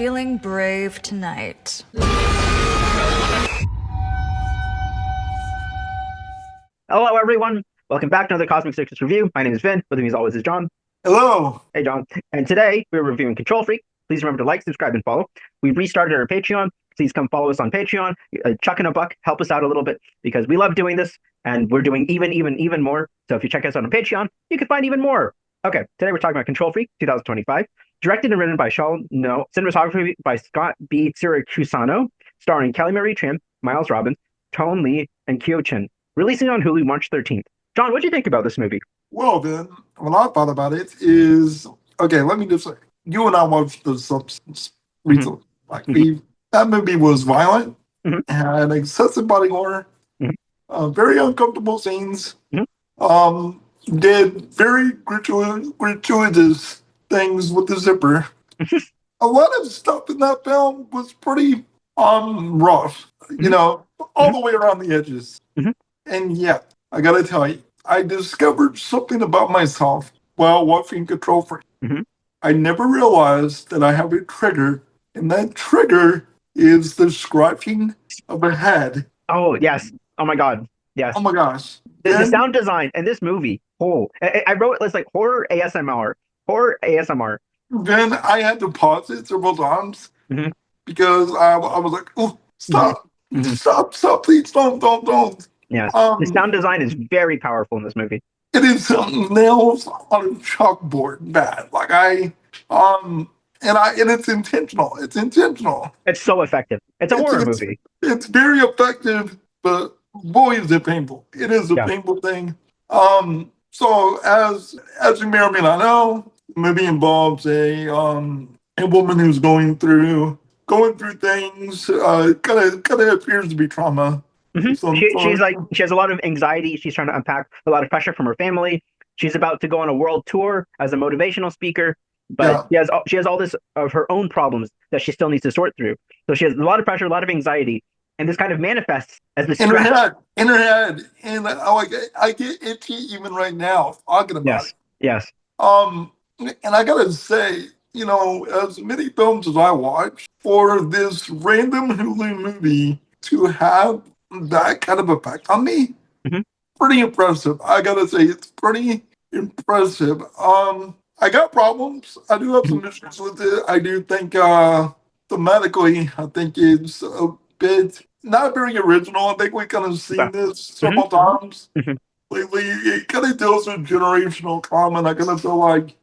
feeling brave tonight. Hello, everyone. Welcome back to another Cosmic Circus review. My name is Vin. With me, as always, is John. Hello. Hey, John. And today we're reviewing Control Freak. Please remember to like, subscribe, and follow. We've restarted our Patreon. Please come follow us on Patreon. Chuck in a buck, help us out a little bit because we love doing this, and we're doing even more. So if you check us out on Patreon, you can find even more. Okay, today we're talking about Control Freak 2025, directed and written by Shal Ngo, cinematography by Scott B. Siracusano, starring Kelly Marie Tran, Miles Robbins, Toan and Kieu, Chinh. Releasing on Hulu March 13th. John, what do you think about this movie? Well, then, what I thought about it is, okay, let me just say, you and I watched The Substance recently. That movie was violent, had excessive body horror, very uncomfortable scenes, did very gratuitous things with the zipper. A lot of stuff in that film was pretty rough, you know, all the way around the edges. And yet, I gotta tell you, I discovered something about myself while watching Control Freak. I never realized that I have a trigger, and that trigger is the scratching of a head. Oh, yes. Oh, my God. Yes. Oh, my gosh. The sound design in this movie, I wrote it as like horror ASMR. Horror ASMR. Then I had to pause it several times because I was like, oh, stop. Stop, please, don't. Yes. The sound design is very powerful in this movie. It is nails on a chalkboard bad. And it's intentional. It's intentional. It's so effective. It's a horror movie. It's very effective, but boy, is it painful. It is a painful thing. So as you may or may not know, the movie involves a woman who's going through things. Kind of appears to be trauma. She has a lot of anxiety. She's trying to unpack a lot of pressure from her family. She's about to go on a world tour as a motivational speaker, but she has all this of her own problems that she still needs to sort through. So she has a lot of pressure, a lot of anxiety, and this kind of manifests as this in her head. And I get itchy even right now talking about it. Yes. And I gotta say, you know, as many films as I watch, for this random Hulu movie to have that kind of effect on me, pretty impressive. I gotta say, it's pretty impressive. I got problems. I do have some issues with it. I do think thematically, I think it's a bit not very original. I think we kind of seen this several times lately. It kind of deals with generational trauma, and I kind of feel like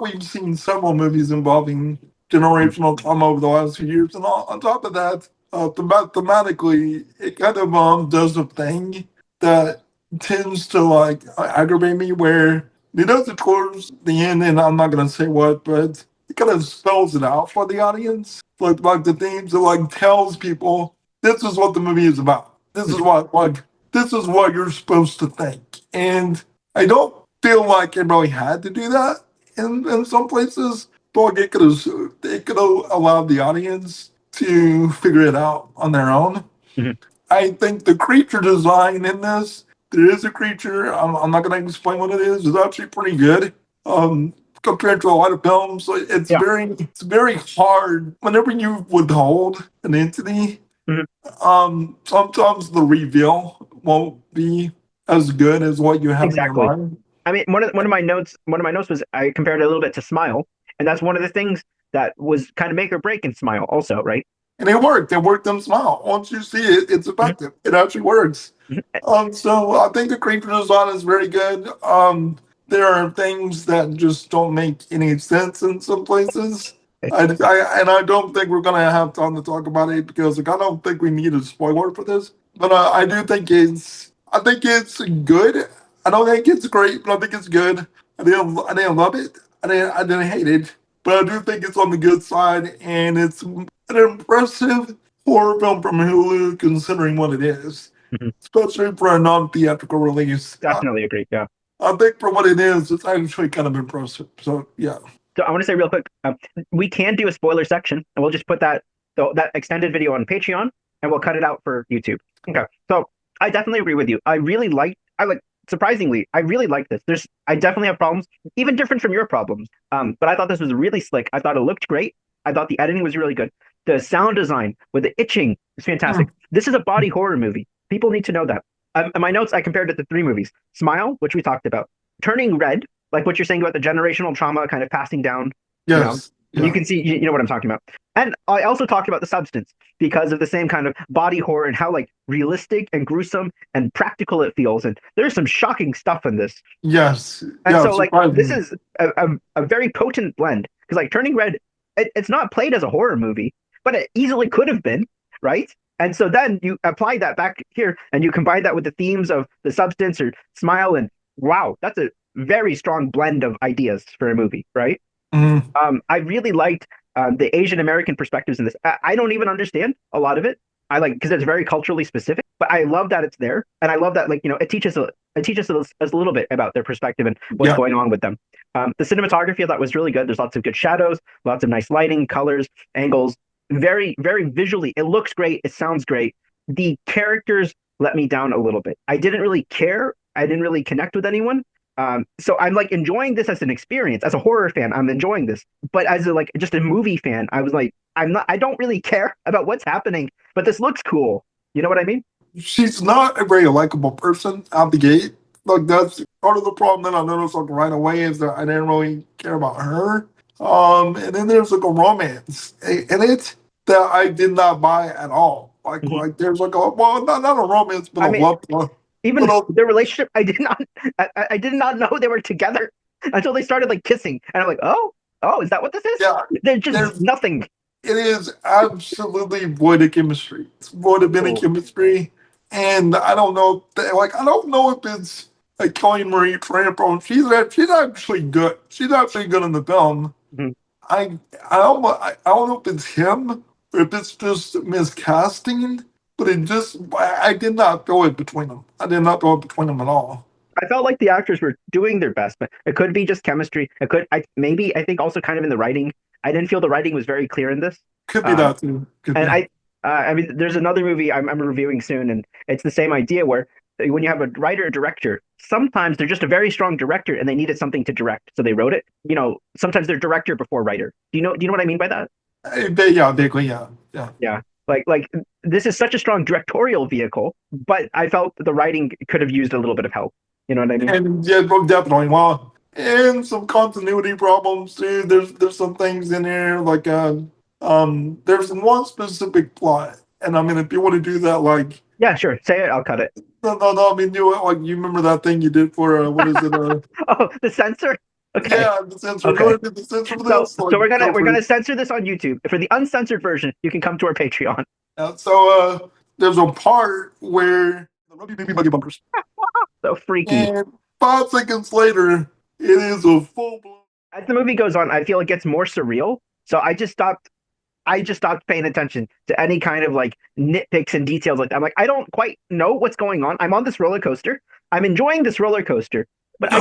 we've seen several movies involving generational trauma over the last few years. And on top of that, thematically, it kind of does a thing that tends to like aggravate me, where it does it towards the end, and I'm not gonna say what, but it kind of spells it out for the audience, like the themes. It like tells people this is what the movie is about. This is what you're supposed to think, and I don't feel like it really had to do that in some places. But it could have allowed the audience to figure it out on their own. I think the creature design in this, there is a creature, I'm not going to explain what it is, it's actually pretty good. Compared to a lot of films, it's very hard whenever you withhold an entity. Sometimes the reveal won't be as good as what you have in your mind. I mean, one of my notes was I compared it a little bit to Smile, and that's one of the things that was kind of make or break in Smile also, right? And it worked. It worked in Smile. Once you see it, it's effective. It actually works. So I think the creature design is very good. There are things that just don't make any sense in some places. I don't think we're going to have time to talk about it because I don't think we need a spoiler for this. But I do think it's good. I don't think it's great, but I think it's good. I didn't love it. I didn't hate it. But I do think it's on the good side, and it's an impressive horror film from Hulu, considering what it is, especially for a non-theatrical release. Definitely agree. Yeah, I think for what it is, it's actually kind of impressive. So yeah. So I want to say real quick, we can do a spoiler section, and we'll just put that extended video on Patreon, and we'll cut it out for YouTube. Okay. So I definitely agree with you. Surprisingly, I really like this. I definitely have problems, even different from your problems. But I thought this was really slick. I thought it looked great. I thought the editing was really good. The sound design with the itching is fantastic. This is a body horror movie. People need to know that. In my notes, I compared it to three movies: Smile, which we talked about; Turning Red, like what you're saying about the generational trauma kind of passing down. You know, Yes. you Yeah. can see, you know what I'm talking about. And I also talked about The Substance because of the same kind of body horror and how like realistic and gruesome and practical it feels. And there's some shocking stuff in this. Yes. And Yeah. so like this Surprisingly. is a very potent blend because like Turning Red, it's not played as a horror movie, but it easily could have been, right? And so then you apply that back here and you combine that with the themes of The Substance or Smile, and wow, that's a very strong blend of ideas for a movie, right? Mhm. I really liked the Asian American perspectives in this. I don't even understand a lot of it. I like because it's very culturally specific, but I love that it's there, and I love that like it teaches us a little bit about their perspective and what's Yeah. going on with them. The cinematography I thought was really good. There's lots of good shadows, lots of nice lighting, colors, angles. Very visually, it looks great. It sounds great. The characters let me down a little bit. I didn't really care. I didn't really connect with anyone. So I'm like enjoying this as an experience. As a horror fan, I'm enjoying this. But as a like just a movie fan, I was like, I don't really care about what's happening, but this looks cool. You know what I mean? She's not a very likable person out the gate. Like that's part of the problem that I noticed like right away is that I didn't really care about her. And then there's like a romance in it that I did not buy at all. Mhm. Like there's like a well, not a romance, but I a mean, love, but even their relationship, I did not know they were together until they started like kissing, and I'm like, oh, is that what this is? yeah, There's just there's nothing. it is absolutely void of chemistry. It's void of any Oh, chemistry, and I don't know. Like I don't know if it's a Kelly Marie Tran problem. She's actually good. She's actually good in the film. mhm. I don't know if it's him or if it's just miscasting, but I did not feel it between them. I did not feel it between them at all. I felt like the actors were doing their best, but it could be just chemistry. It could, I think also kind of in the writing. I didn't feel the writing was very clear in this. Could be Um, that too. Could and be. I mean, there's another movie I'm reviewing soon, and it's the same idea where when you have a writer or director, sometimes they're just a very strong director and they needed something to direct, so they wrote it. You know, sometimes they're director before writer. Do you know what I mean by that? Yeah, vaguely, yeah, yeah. Yeah. Like this is such a strong directorial vehicle, but I felt the writing could have used a little bit of help. You know what I mean? And yeah, well, definitely. Well, and some continuity problems too. There's some things in there like there's one specific plot, and I mean if you want to do that, like Yeah, sure. Say it, I'll cut it. no, I mean you remember that thing you did for what is it Oh, the censor? Okay. yeah the censor. Go Okay. ahead and do the censor for So this. so Like we're gonna go we're for it. gonna censor this on YouTube. For the uncensored version, you can come to our Patreon. There's a part where the rugby baby buggy bumpers, So freaky. and 5 seconds later, it is a full blown. As the movie goes on, I feel it gets more surreal. So I just stopped paying attention to any kind of like nitpicks and details like that. I'm like, I don't quite know what's going on. I'm on this roller coaster. I'm enjoying this roller coaster, but I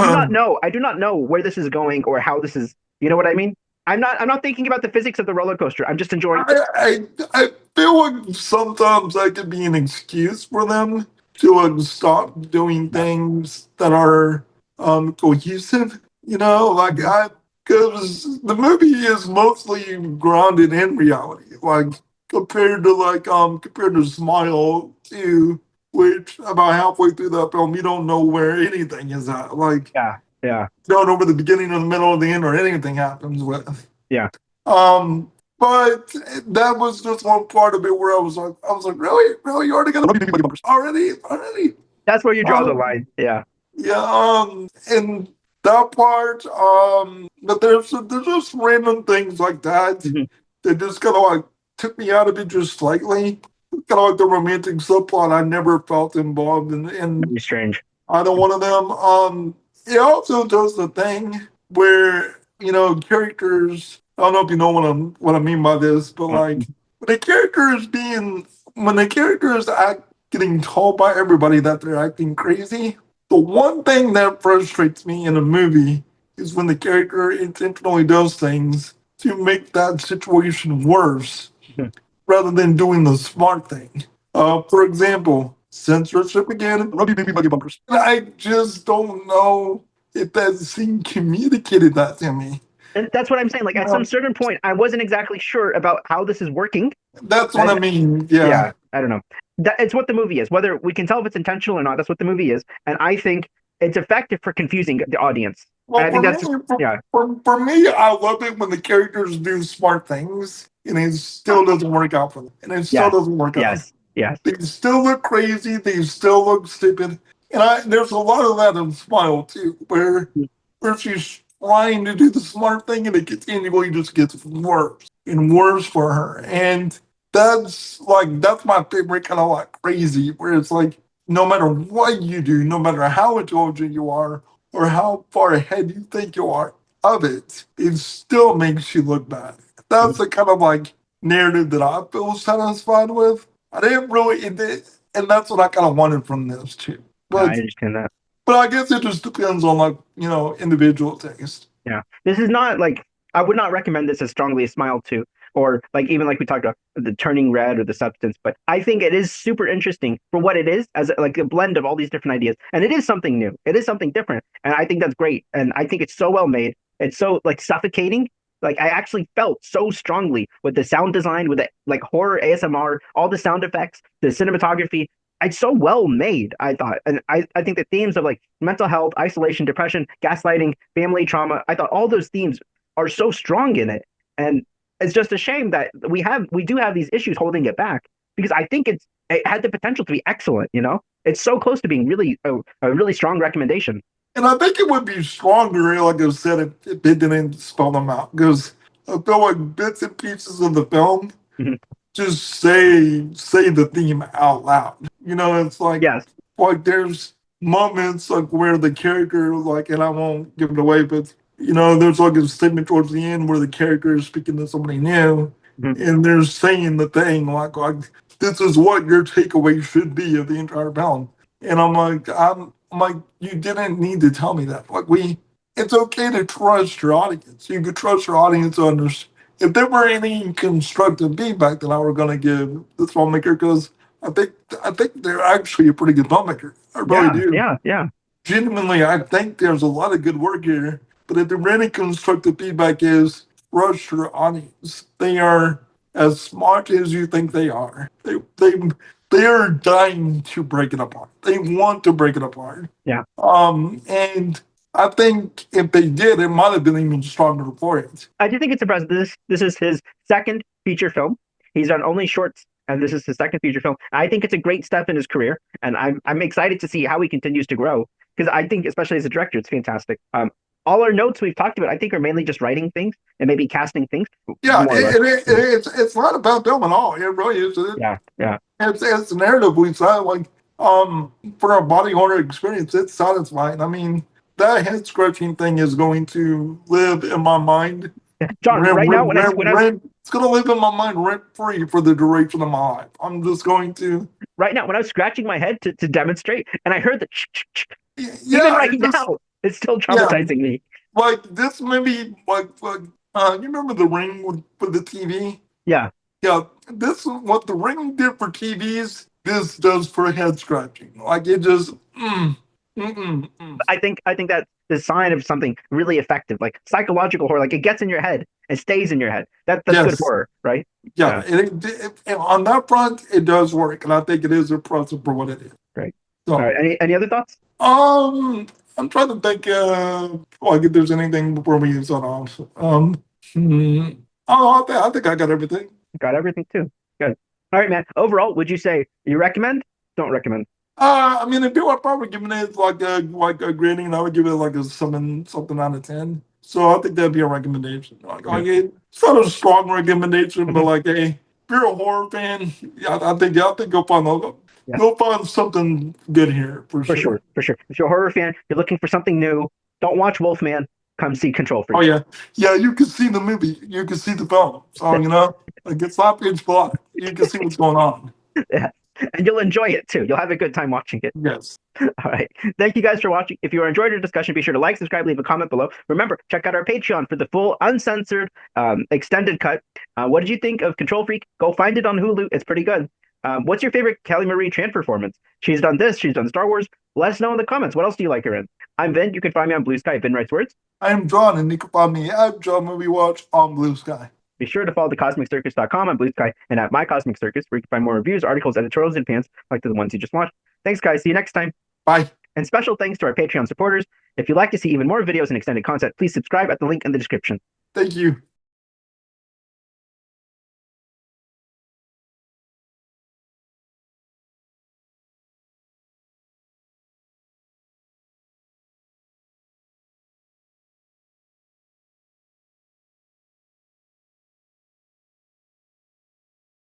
do not know where this is going or how this is, you know what I mean? I'm not thinking about the physics of the roller coaster. I'm just enjoying. I feel like sometimes that could be an excuse for them to stop doing Yeah. things that are cohesive. You know, like Mhm. I because the movie is mostly grounded in reality. Like compared to Smile 2, which about halfway through that film you don't know where anything is at. Like Yeah. Yeah. you don't know where the beginning or the middle or the end or anything happens with. Yeah. Um, but that was just one part of it where I was like, really, you already got already. That's where you draw the Um, line. Yeah. yeah, and that part, but there's just random things like that Mhm. that just kind of like took me out of it just slightly. Kind of like the romantic subplot I never felt involved in Very strange. either one of them. It also does the thing where characters. I don't know if you know what I mean by this, but like when the character is being when the character is getting told by everybody that they're acting crazy. The one thing that frustrates me in a movie is when the character intentionally does things to make that situation worse Mhm. rather than doing the smart thing. For example, censorship again. Rugby baby buggy bumpers. I just don't know if that scene communicated that to me. And that's what I'm saying. Like at some certain point, I wasn't exactly sure about how this is working. That's what I And mean. Yeah. yeah, I don't know. It's what the movie is. Whether we can tell if it's intentional or not, that's what the movie is. And I think it's effective for confusing the audience. And Well, I think for me, that's yeah, for me, I love it when the characters do smart things and it still doesn't work out for them. And it still yes, doesn't work out. yes, yes. They still look crazy. They still look stupid. And there's a lot of that in Smile too, where she's trying to do the smart thing and it continually just gets worse and worse for her. And that's my favorite kind of like crazy, where it's like no matter what you do, no matter how intelligent you are or how far ahead you think you are of it, it still makes you look bad. That's the kind of like narrative that I feel satisfied with. I didn't really, and that's what I kind of wanted from this too. No, I But understand that. but I guess it just depends on like individual taste. Yeah. This is not like I would not recommend this as strongly as Smile 2 or like even like we talked about the turning red or the substance, but I think it is super interesting for what it is as like a blend of all these different ideas. And it is something new. It is something different. And I think that's great. And I think it's so well made. It's so like suffocating. Like I actually felt so strongly with the sound design, with the like horror ASMR, all the sound effects, the cinematography. It's so well made, I thought. And I think the themes of like mental health, isolation, depression, gaslighting, family trauma, I thought all those themes are so strong in it. And it's just a shame that we do have these issues holding it back because I think it had the potential to be excellent, you know? It's so close to being really a really strong recommendation. And I think it would be stronger, like I said, if it didn't spell them out. Because I feel like bits and pieces of the film Mhm. just say the theme out loud. It's Yes. like there's moments like where the character like, and I won't give it away, but there's like a statement towards the end where the character is speaking to somebody new, Mhm. and they're saying the thing like this is what your takeaway should be of the entire film. And I'm like, you didn't need to tell me that. Like it's okay to trust your audience. You could trust your audience to understand if there were any constructive feedback that I were going to give this filmmaker, because I think I think they're actually a pretty good filmmaker. I really Yeah, do. yeah, yeah. Genuinely, I think there's a lot of good work here. But if there were any constructive feedback, is trust your audience. They are as smart as you think they are. They are dying to break it apart. They want to break it apart. Yeah. And I think if they did, it might have been even stronger for it. I do think it's impressive. This is his second feature film. He's done only shorts, and this is his second feature film. I think it's a great step in his career, and I'm excited to see how he continues to grow because I think, especially as a director, it's fantastic. All our notes we've talked about, I think, are mainly just writing things and maybe casting things, Yeah, more or less. it's not about them at all. It really is. Yeah, yeah, It's a narrative we saw like for a body horror experience. It's satisfying. I mean, that head scratching thing is going to live in my mind. yeah. John, right now when I was It's going to live in my mind rent free for the duration of my life. I'm just going to. right now when I was scratching my head to demonstrate, and I heard the even Yeah, right it just now, it's still yeah. traumatizing me. Like this maybe like you remember the ring with the TV? Yeah, Yeah, this is what the ring did for TVs. This does for head scratching. Like it just mm. I think that's the sign of something really effective, like psychological horror. Like it gets in your head and stays in your head. That's good Yes, horror, right? yeah. Yeah, And on that front, it does work, and I think it is impressive for what it is. great. All right. So, Any other thoughts? I'm trying to think. Like if there's anything before we sign off. Hmm, I think I got everything. Got everything too. Good. All right, man. Overall, would you say you recommend? Don't recommend. I mean, if you are probably giving it like a grading, I would give it like a something out of 10. So I think that'd be a recommendation. Yeah. It's not a strong recommendation, but Mhm. like, hey, if you're a horror fan, yeah, I think Yeah, you'll find something good here for for sure. sure, for sure. If you're a horror fan, you're looking for something new. Don't watch Wolfman. Come see Control Oh Freak. yeah, yeah, you can see the movie, you can see the film. So like it's not pitch black. You can see what's going on. Yeah. And you'll enjoy it too. You'll have a good time watching it. Yes. All right. Thank you guys for watching. If you enjoyed our discussion, be sure to like, subscribe, leave a comment below. Remember, check out our Patreon for the full, uncensored, extended cut. What did you think of Control Freak? Go find it on Hulu. It's pretty good. What's your favorite Kelly Marie Tran performance? She's done this. She's done Star Wars. Let us know in the comments. What else do you like her in? I'm Vin. You can find me on Blue Sky at Vin Writes Words. I'm John, and you can find me at John Movie Watch on Blue Sky. Be sure to follow thecosmiccircus.com on Blue Sky and at My Cosmic Circus, where you can find more reviews, articles, editorials, and pans like the ones you just watched. Thanks, guys. See you next time. Bye. And special thanks to our Patreon supporters. If you'd like to see even more videos and extended content, please subscribe at the link in the description. Thank you.